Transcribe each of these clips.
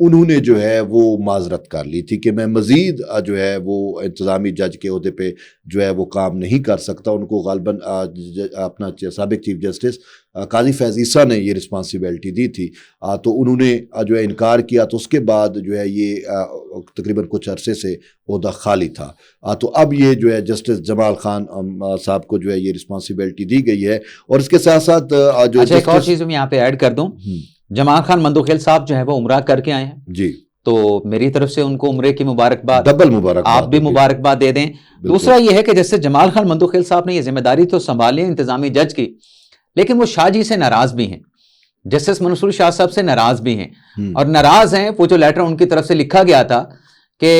انہوں نے جو ہے وہ معذرت کر لی تھی کہ میں مزید جو ہے وہ انتظامی جج کے عہدے پہ جو ہے وہ کام نہیں کر سکتا. ان کو غالباً اپنا سابق چیف جسٹس قاضی فیض عیسیٰ نے یہ رسپانسبلٹی دی تھی, تو انہوں نے جو ہے انکار کیا. تو اس کے بعد جو ہے یہ تقریباً کچھ عرصے سے عہدہ خالی تھا. تو اب یہ جو ہے جسٹس جمال خان صاحب کو جو ہے یہ رسپانسبلٹی دی گئی ہے. اور اس کے ساتھ ساتھ جو ایک اور چیز میں یہاں پہ ایڈ کر دوں, جمال خان مندوخیل صاحب جو ہے وہ عمرہ کر کے آئے ہیں جی, تو میری طرف سے ان کو عمرے کی مبارکباد, ڈبل مبارکباد, آپ بھی مبارکباد دے دیں. دوسرا یہ ہے کہ جیسے جمال خان مندوخیل صاحب نے یہ ذمہ داری تو سنبھالی انتظامی جج کی, لیکن وہ شاہ جی سے ناراض بھی ہیں, جسٹس منصور شاہ صاحب سے ناراض بھی ہیں. اور ناراض ہیں وہ جو لیٹر ان کی طرف سے لکھا گیا تھا کہ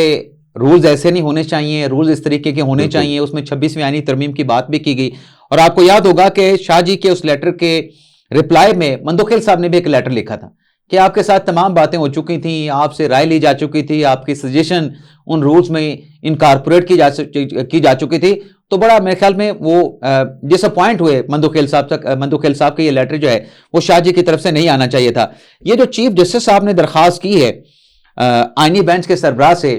رولز ایسے نہیں ہونے چاہیے, رولز اس طریقے کے ہونے چاہیے, اس میں 26ویں آئینی ترمیم کی بات بھی کی گئی. اور آپ کو یاد ہوگا کہ شاہ جی کے اس لیٹر کے رپلائی میں مندوخیل صاحب نے بھی ایک لیٹر لکھا تھا کہ آپ کے ساتھ تمام باتیں ہو چکی تھیں, آپ سے رائے لی جا چکی تھی, آپ کی سجیشن ان رولز میں انکارپوریٹ کی جا چکی تھی. تو بڑا میرے خیال میں وہ ڈس اپوائنٹ ہوئے مندوخیل صاحب کا یہ لیٹر جو ہے وہ شاہ جی کی طرف سے نہیں آنا چاہیے تھا. یہ جو چیف جسٹس صاحب نے درخواست کی ہے آئینی بینچ کے سربراہ سے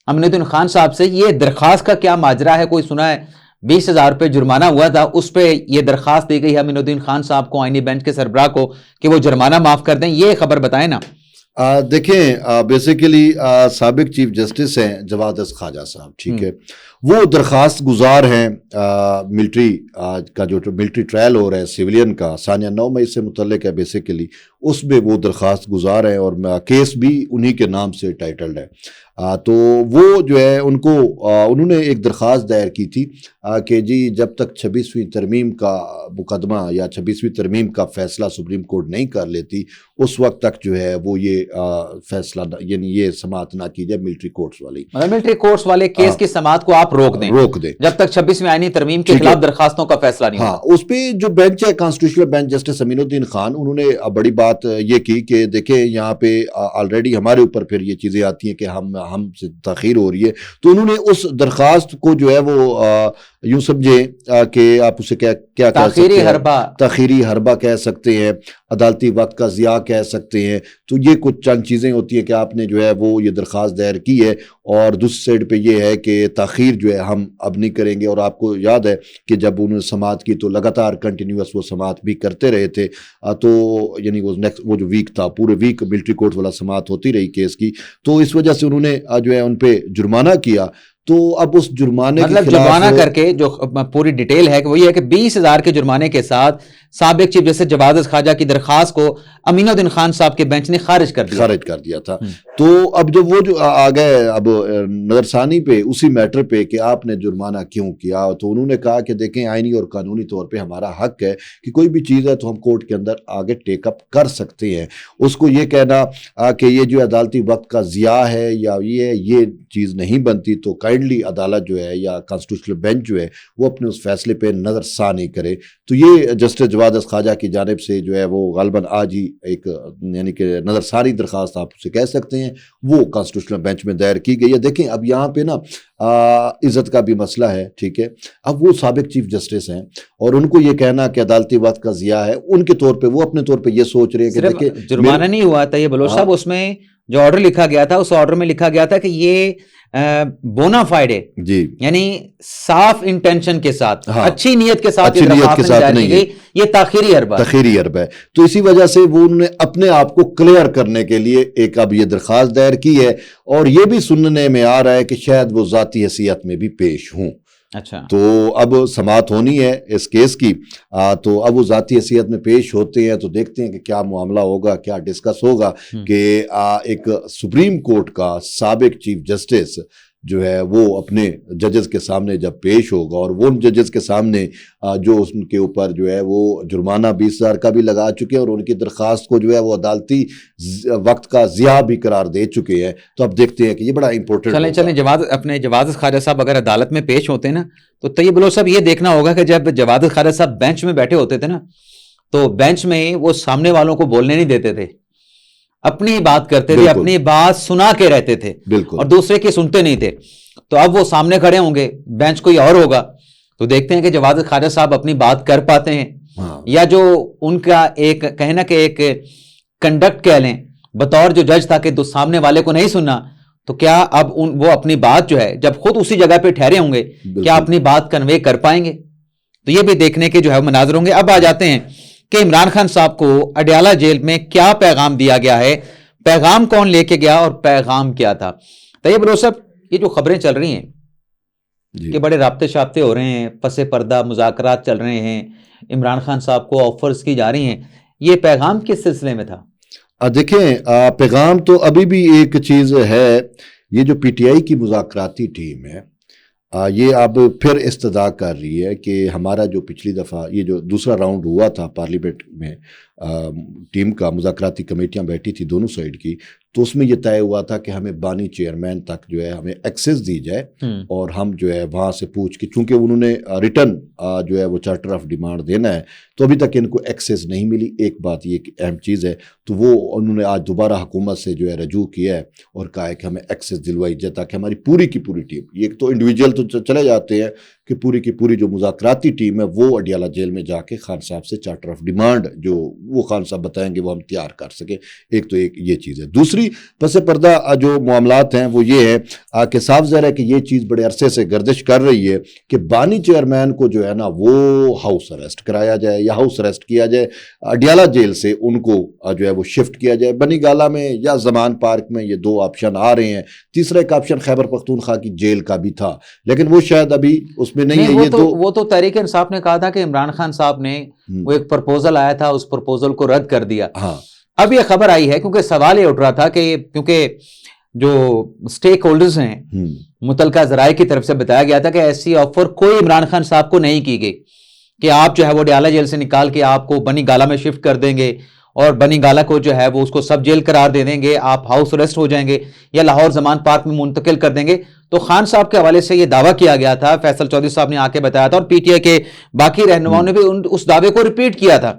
امین الدین خان صاحب سے, یہ درخواست کا کیا ماجرا ہے؟ کوئی سنا ہے 20,000 روپے جرمانہ ہوا تھا, اس پہ یہ درخواست دی گئی ہے امین الدین خان صاحب کو, آئینی بینچ کے سربراہ کو, کہ وہ جرمانہ معاف کر دیں. یہ خبر بتائیں نا. دیکھیں بیسیکلی سابق چیف جسٹس ہیں جواد خواجہ صاحب, ٹھیک ہے, وہ درخواست گزار ہیں ملٹری کا جو ملٹری ٹرائل ہو رہا ہے سیولین کا, ثانیہ 9 مئی سے متعلق ہے بیسیکلی, اس میں وہ درخواست گزار ہیں اور کیس بھی انہی کے نام سے ٹائٹلڈ ہے. تو وہ جو ہے انہوں نے ایک درخواست دائر کی تھی کہ جی جب تک 26ویں ترمیم کا مقدمہ یا 26ویں ترمیم کا فیصلہ سپریم کورٹ نہیں کر لیتی اس وقت تک جو ہے وہ یہ فیصلہ یعنی یہ سماعت نہ کی جائے ملٹری کورٹس والی, ملٹری کورٹس والے کیس کی سماعت کو آپ روک دیں جب تک 26ویں آئینی ترمیم کے خلاف درخواستوں کا فیصلہ نہیں. ہاں, اس پہ جو بینچ ہے کانسٹیٹیوشنل بینچ جسٹس امین الدین خان, انہوں نے بڑی بات یہ کی کہ دیکھیں یہاں پہ آلریڈی ہمارے اوپر پھر یہ چیزیں آتی ہیں کہ ہم سے تاخیر ہو رہی ہے. تو انہوں نے اس درخواست کو جو ہے وہ یوں سمجھے کہ آپ اسے کیا تاخیری حربہ کہہ سکتے ہیں, عدالتی وقت کا ضیاع کہہ سکتے ہیں. تو یہ کچھ چند چیزیں ہوتی ہیں کہ آپ نے جو ہے وہ یہ درخواست دائر کی ہے, اور دوسری سائڈ پہ یہ ہے کہ تاخیر جو ہے ہم اب نہیں کریں گے. اور آپ کو یاد ہے کہ جب انہوں نے سماعت کی تو لگاتار کنٹینیوس وہ سماعت بھی کرتے رہے تھے. تو یعنی وہ جو ویک تھا پورے ویک ملٹری کورٹ والا سماعت ہوتی رہی کیس کی. تو اس وجہ سے انہوں نے جو ہے ان پہ جرمانہ کیا. تو اب اس جرمانے مطلب جرمانہ کر کے جو پوری ڈیٹیل ہے کہ وہ یہ ہے کہ 20,000 کے جرمانے کے ساتھ سابق چیف جسٹس جواد خواجہ کی درخواست کو امین الدین خان صاحب کے بینچ نے خارج کر دیا تھا. تو اب جب وہ جو آ گئے اب نظرثانی پہ اسی میٹر پہ کہ آپ نے جرمانہ کیوں کیا, تو انہوں نے کہا کہ دیکھیں آئینی اور قانونی طور پہ ہمارا حق ہے کہ کوئی بھی چیز ہے تو ہم کورٹ کے اندر آگے ٹیک اپ کر سکتے ہیں. اس کو یہ کہنا کہ یہ جو عدالتی وقت کا ضیاع ہے یا یہ چیز نہیں بنتی, تو کائنڈلی عدالت جو ہے یا کانسٹیٹیوشنل بینچ جو ہے وہ اپنے اس فیصلے پہ نظر ثانی کرے. تو یہ جسٹس جواد خواجہ کی جانب سے جو ہے وہ غالباً آج ہی ایک یعنی کہ نظر ثانی درخواست آپ اسے کہہ سکتے ہیں وہ کانسٹیٹیوشنل بینچ میں دائر کی گئی ہے. دیکھیں اب یہاں پہ نا عزت کا بھی مسئلہ ہے, ٹھیک ہے. اب وہ سابق چیف جسٹس ہیں اور ان کو یہ کہنا کہ عدالتی وقت کا ضیاع ہے, ان کے طور پہ وہ اپنے طور پہ یہ سوچ رہے ہیں کہ دیکھیں جرمانہ نہیں ہوا تھا یہ بلوچ صاحب, اس میں جو آرڈر لکھا گیا تھا اس آرڈر میں لکھا گیا تھا کہ یہ بونا فائڈ ہے, جی یعنی صاف انٹینشن کے ساتھ, اچھی نیت کے ساتھ نہیں ہے, یہ تاخیری حربہ ہے. تو اسی وجہ سے وہ انہوں نے اپنے آپ کو کلیئر کرنے کے لیے ایک اب یہ درخواست دائر کی ہے, اور یہ بھی سننے میں آ رہا ہے کہ شاید وہ ذاتی حیثیت میں بھی پیش ہوں. اچھا, تو اب سماعت ہونی ہے اس کیس کی, تو اب وہ ذاتی حیثیت میں پیش ہوتے ہیں, تو دیکھتے ہیں کہ کیا معاملہ ہوگا, کیا ڈسکس ہوگا. کہ ایک سپریم کورٹ کا سابق چیف جسٹس جو ہے وہ اپنے ججز کے سامنے جب پیش ہوگا, اور وہ ان ججز کے سامنے جو ان کے اوپر جو ہے وہ جرمانہ 20,000 کا بھی لگا چکے ہیں اور ان کی درخواست کو جو ہے وہ عدالتی وقت کا ضیاع بھی قرار دے چکے ہیں, تو اب دیکھتے ہیں کہ یہ بڑا امپورٹنٹ. چلیں جواد خواجہ صاحب اگر عدالت میں پیش ہوتے ہیں نا, تو طیب بلوچ صاحب یہ دیکھنا ہوگا کہ جب جواد خواجہ صاحب بینچ میں بیٹھے ہوتے تھے نا, تو بینچ میں وہ سامنے والوں کو بولنے نہیں دیتے تھے, اپنی بات کرتے تھے, اپنی بات سنا کے رہتے تھے, اور دوسرے کی سنتے نہیں تھے. تو اب وہ سامنے کھڑے ہوں گے, بینچ کوئی اور ہوگا, تو دیکھتے ہیں کہ جواد خواجہ صاحب اپنی بات کر پاتے ہیں, یا جو ان کا ایک کہنا کہ ایک کنڈکٹ کہہ لیں بطور جو جج تھا کہ سامنے والے کو نہیں سننا، تو کیا اب وہ اپنی بات جو ہے جب خود اسی جگہ پہ ٹھہرے ہوں گے کیا اپنی بات کنوے کر پائیں گے؟ تو یہ بھی دیکھنے کے جو ہے مناظر ہوں گے۔ اب آ جاتے ہیں کہ عمران خان صاحب کو اڈیالہ جیل میں کیا پیغام دیا گیا ہے، پیغام کون لے کے گیا اور پیغام کیا تھا؟ طیب بلوچ صاحب، یہ جو خبریں چل رہی ہیں کہ بڑے رابطے شابطے ہو رہے ہیں، پس پردہ مذاکرات چل رہے ہیں، عمران خان صاحب کو آفرز کی جا رہی ہیں، یہ پیغام کس سلسلے میں تھا؟ دیکھیں، پیغام تو ابھی بھی ایک چیز ہے، یہ جو پی ٹی آئی کی مذاکراتی ٹیم ہے یہ اب پھر استدعا کر رہی ہے کہ ہمارا جو پچھلی دفعہ یہ جو دوسرا راؤنڈ ہوا تھا پارلیمنٹ میں، ٹیم کا مذاکراتی کمیٹیاں بیٹھی تھی دونوں سائیڈ کی، تو اس میں یہ طے ہوا تھا کہ ہمیں بانی چیئرمین تک جو ہے ہمیں ایکسیس دی جائے اور ہم جو ہے وہاں سے پوچھ کے، چونکہ انہوں نے ریٹرن جو ہے وہ چارٹر آف ڈیمانڈ دینا ہے، تو ابھی تک ان کو ایکسیس نہیں ملی۔ ایک بات یہ اہم چیز ہے، تو وہ انہوں نے آج دوبارہ حکومت سے جو ہے رجوع کیا ہے اور کہا ہے کہ ہمیں ایکسیس دلوائی جائے تاکہ ہماری پوری کی پوری ٹیم، یہ تو انڈیویجول تو چلے جاتے ہیں کہ پوری کی پوری جو مذاکراتی ٹیم ہے وہ اڈیالہ جیل میں جا کے خان صاحب سے چارٹر آف ڈیمانڈ جو وہ خان صاحب بتائیں گے وہ ہم تیار کر سکیں۔ ایک تو ایک یہ چیز ہے۔ دوسری پس پردہ جو معاملات ہیں وہ یہ ہے کہ صاف ظاہر ہے کہ یہ چیز بڑے عرصے سے گردش کر رہی ہے کہ بانی چیئرمین کو جو ہے نا وہ ہاؤس اریسٹ کرایا جائے یا ہاؤس اریسٹ کیا جائے، اڈیالہ جیل سے ان کو جو ہے وہ شفٹ کیا جائے بنی گالہ میں یا زمان پارک میں۔ یہ دو آپشن آ رہے ہیں، تیسرا ایک آپشن خیبر پختونخوا کی جیل کا بھی تھا، لیکن وہ شاید ابھی اس میں نہیں ہے۔ وہ تو تحریک انصاف نے کہا تھا کہ عمران خان صاحب نے وہ ایک پرپوزل آیا تھا، اس پرپوزل کو رد کر دیا۔ اب یہ خبر آئی ہے کیونکہ سوال یہ اٹھ رہا تھا کہ کیونکہ جو سٹیک ہولڈرز ہیں متعلقہ ذرائع کی طرف سے بتایا گیا تھا کہ ایسی آفر کوئی عمران خان صاحب کو نہیں کی گئی کہ آپ جو ہے وہ اڈیالہ جیل سے نکال کے آپ کو بنی گالہ میں شفٹ کر دیں گے اور بنی گالہ کو جو ہے وہ اس کو سب جیل قرار دے دیں گے، آپ ہاؤس اریسٹ ہو جائیں گے یا لاہور زمان پارک میں منتقل کر دیں گے۔ تو خان صاحب کے حوالے سے یہ دعویٰ کیا گیا تھا، فیصل چودھری صاحب نے آ کے بتایا تھا اور پی ٹی آئی کے باقی رہنماؤں نے بھی اس دعوے کو ریپیٹ کیا تھا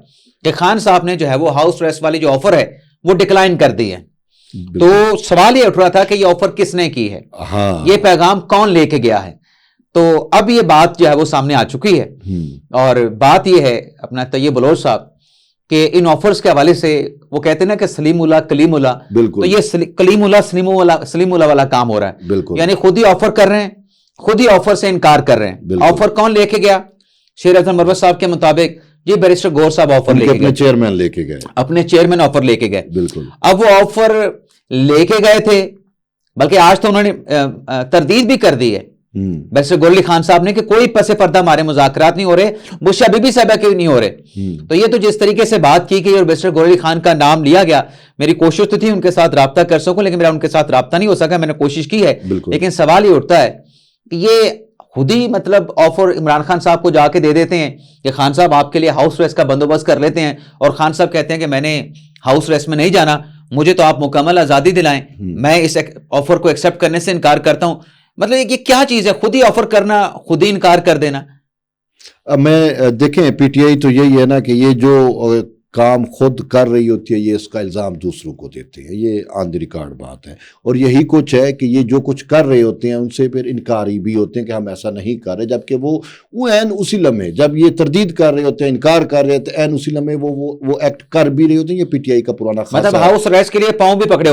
کہ خان صاحب نے جو ہے وہ ہاؤس اریسٹ والی جو آفر ہے وہ ڈکلائن کر دی ہے۔ تو سوال یہ اٹھ رہا تھا کہ یہ آفر کس نے کی ہے، یہ پیغام کون لے کے گیا ہے؟ تو اب یہ بات جو ہے وہ سامنے آ چکی ہے، اور بات یہ ہے اپنا طیب بلوچ صاحب کہ ان آفرز کے حوالے سے وہ کہتے ہیں نا کہ سلیم اللہ کلیم اللہ، تو یہ کلیم اللہ سلیم اللہ والا کام ہو رہا ہے، یعنی خود ہی آفر کر رہے ہیں، خود ہی آفر سے انکار کر رہے ہیں۔ آفر کون لے کے گیا؟ شیر اعظم مروت صاحب کے مطابق جی بیرسٹر گور صاحب آفر لے کے گئے، اپنے چیئرمین آفر لے کے گئے۔ اب وہ آفر لے کے گئے تھے، بلکہ آج تو انہوں نے تردید بھی کر دی ہے بیرسٹر گور علی خان صاحب نے کہ کوئی پس پردہ ہمارے مذاکرات نہیں ہو رہے، بشا بی بی صاحبہ کے نہیں ہو رہے۔ تو یہ تو جس طریقے سے بات کی گئی اور بیرسٹر گور علی خان کا نام لیا گیا، میری کوشش تو تھی ان کے ساتھ رابطہ کر سکوں لیکن میرا ان کے ساتھ رابطہ نہیں ہو سکا، میں نے کوشش کی ہے، لیکن سوال یہ اٹھتا ہے کہ یہ خود ہی مطلب آفر عمران خان صاحب کو جا کے دے دیتے ہیں کہ خان صاحب آپ کے لیے ہاؤس اریسٹ کا بندوبست کر لیتے ہیں، اور خان صاحب کہتے ہیں کہ میں نے ہاؤس اریسٹ میں نہیں جانا، مجھے تو آپ مکمل آزادی دلائیں، میں اس آفر کو ایکسیپٹ کرنے سے انکار کرتا ہوں۔ مطلب یہ کیا چیز ہے، خود ہی آفر کرنا، خود ہی انکار کر دینا؟ میں دیکھیں پی ٹی آئی تو یہی ہے نا کہ یہ جو کام خود کر رہی ہوتی ہے یہ اس کا الزام دوسروں کو دیتے ہیں، یہ آن دی ریکارڈ بات ہے، اور یہی کچھ ہے کہ یہ جو کچھ کر رہے ہوتے ہیں ان سے پھر انکاری بھی ہوتے ہیں کہ ہم ایسا نہیں کر رہے، جبکہ وہ عین اسی لمحے جب یہ تردید کر رہے ہوتے ہیں، انکار کر رہے ہوتے ہیں، عین اسی لمحے وہ ایکٹ کر بھی رہے ہوتے ہیں۔ یہ پی ٹی آئی کا پرانا خاصا مطلب ہاؤس اریسٹ کے لیے پاؤں بھی پکڑے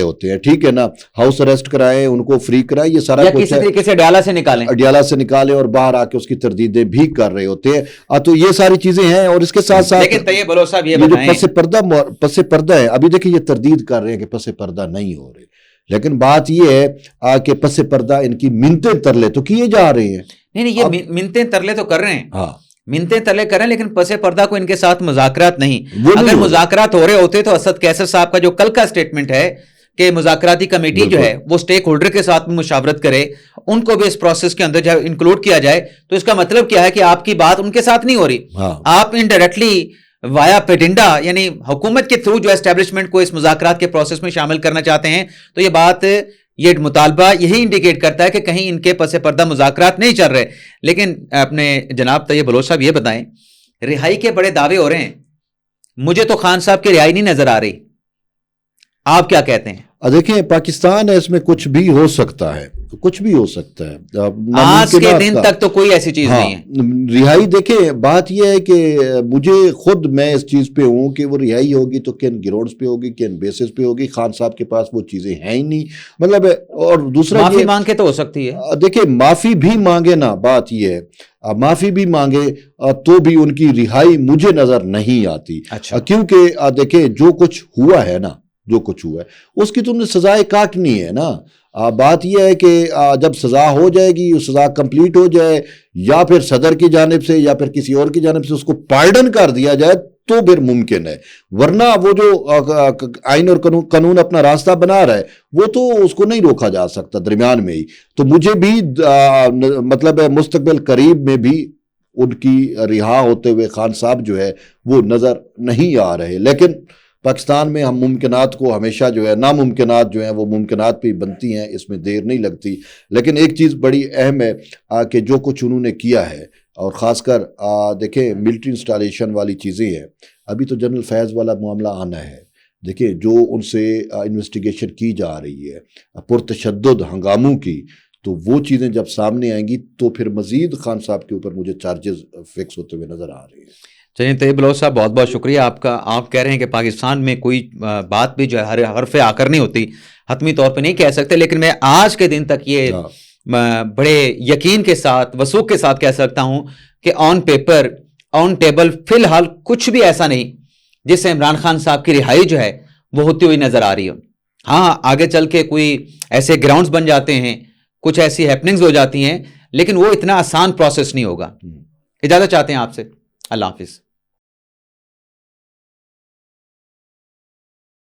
ہوتے ہیں، ٹھیک ہے نا، ہاؤس اریسٹ کرائیں، ان کو فری کرائیں، یہ سارا کچھ کسی طریقے سے اڈیالہ سے نکالیں اور باہر آ کے اس کی تردیدیں بھی کر رہے ہوتے ہیں۔ تو یہ ساری چیزیں ہیں، اور اس کے ساتھ ساتھ لیکن طیب بلوچ صاحب یہ جو پس پردہ ہے، ابھی دیکھیں یہ تردید کر رہے ہیں کہ پس پردہ نہیں ہو رہے، لیکن بات یہ ہے کہ پس پردہ ان کی منتیں ترلے تو کیے جا رہے ہیں۔ نہیں یہ منتیں ترلے تو کر رہے ہیں، منتیں ترلے کر رہے ہیں، لیکن پس پردہ کو ان کے ساتھ مذاکرات نہیں۔ اگر مذاکرات ہو رہے ہوتے تو اسد قیصر صاحب کا جو کل کا سٹیٹمنٹ ہے کہ مذاکراتی کمیٹی جو ہے وہ سٹیک ہولڈر کے ساتھ مشاورت کرے، ان کو بھی اس پروسیس کے اندر جو انکلوڈ کیا جائے، تو اس کا مطلب کیا ہے کہ آپ کی بات ان کے ساتھ نہیں ہو رہی، آپ انڈائریکٹلی وایا پیڈنڈا یعنی حکومت کے تھرو جو اسٹیبلشمنٹ کو اس مذاکرات کے پروسیس میں شامل کرنا چاہتے ہیں۔ تو یہ بات، یہ مطالبہ یہی انڈیکیٹ کرتا ہے کہ کہیں ان کے پس پردہ مذاکرات نہیں چل رہے۔ لیکن اپنے جناب طیب بلوچ صاحب یہ بتائیں، رہائی کے بڑے دعوے ہو رہے ہیں، مجھے تو خان صاحب کی رہائی نہیں نظر آ رہی، آپ کیا کہتے ہیں؟ دیکھیں پاکستان ہے، اس میں کچھ بھی ہو سکتا ہے، کچھ بھی ہو سکتا ہے، آج کے دن تک تو کوئی ایسی چیز نہیں ہے رہائی۔ دیکھیں بات یہ ہے کہ مجھے خود میں اس چیز پہ ہوں کہ وہ رہائی ہوگی تو کن گراؤنڈز پہ ہوگی، کن بیسس پہ ہوگی۔ خان صاحب کے پاس وہ چیزیں ہیں ہی نہیں، مطلب اور دوسرا معافی مانگ کے تو ہو سکتی ہے۔ دیکھیں معافی بھی مانگے نا، بات یہ ہے معافی بھی مانگے تو بھی ان کی رہائی مجھے نظر نہیں آتی۔ کیونکہ دیکھیں جو کچھ ہوا ہے نا، جو کچھ ہوا ہے اس کی تم نے سزائے کاٹنی ہے نا۔ بات یہ ہے کہ جب سزا ہو جائے گی، سزا کمپلیٹ ہو جائے، یا پھر صدر کی جانب سے یا پھر کسی اور کی جانب سے اس کو پارڈن کر دیا جائے تو پھر ممکن ہے، ورنہ وہ جو آئین اور قانون اپنا راستہ بنا رہا ہے وہ تو اس کو نہیں روکا جا سکتا درمیان میں ہی۔ تو مجھے بھی مطلب مستقبل قریب میں بھی ان کی رہا ہوتے ہوئے خان صاحب جو ہے وہ نظر نہیں آ رہے۔ لیکن پاکستان میں ہم ممکنات کو ہمیشہ جو ہے، ناممکنات جو ہیں وہ ممکنات پہ بنتی ہیں، اس میں دیر نہیں لگتی۔ لیکن ایک چیز بڑی اہم ہے کہ جو کچھ انہوں نے کیا ہے، اور خاص کر دیکھیں ملٹری انسٹالیشن والی چیزیں ہیں، ابھی تو جنرل فیض والا معاملہ آنا ہے۔ دیکھیں جو ان سے انویسٹیگیشن کی جا رہی ہے پرتشدد ہنگاموں کی، تو وہ چیزیں جب سامنے آئیں گی تو پھر مزید خان صاحب کے اوپر مجھے چارجز فکس ہوتے ہوئے نظر آ رہے ہیں۔ چلیے طیب بلوچ صاحب بہت بہت شکریہ آپ کا۔ آپ کہہ رہے ہیں کہ پاکستان میں کوئی بات بھی جو ہے ہر حرف آکر نہیں ہوتی، حتمی طور پہ نہیں کہہ سکتے، لیکن میں آج کے دن تک یہ بڑے یقین کے ساتھ، وثوق کے ساتھ کہہ سکتا ہوں کہ آن پیپر، آن ٹیبل فی الحال کچھ بھی ایسا نہیں جس سے عمران خان صاحب کی رہائی جو ہے وہ ہوتی ہوئی نظر آ رہی ہو۔ ہاں آگے چل کے کوئی ایسے گراؤنڈز بن جاتے ہیں، کچھ ایسی ہیپننگز ہو جاتی ہیں، لیکن وہ اتنا آسان پروسیس نہیں ہوگا۔ اجازت چاہتے ہیں آپ سے، اللہ حافظ۔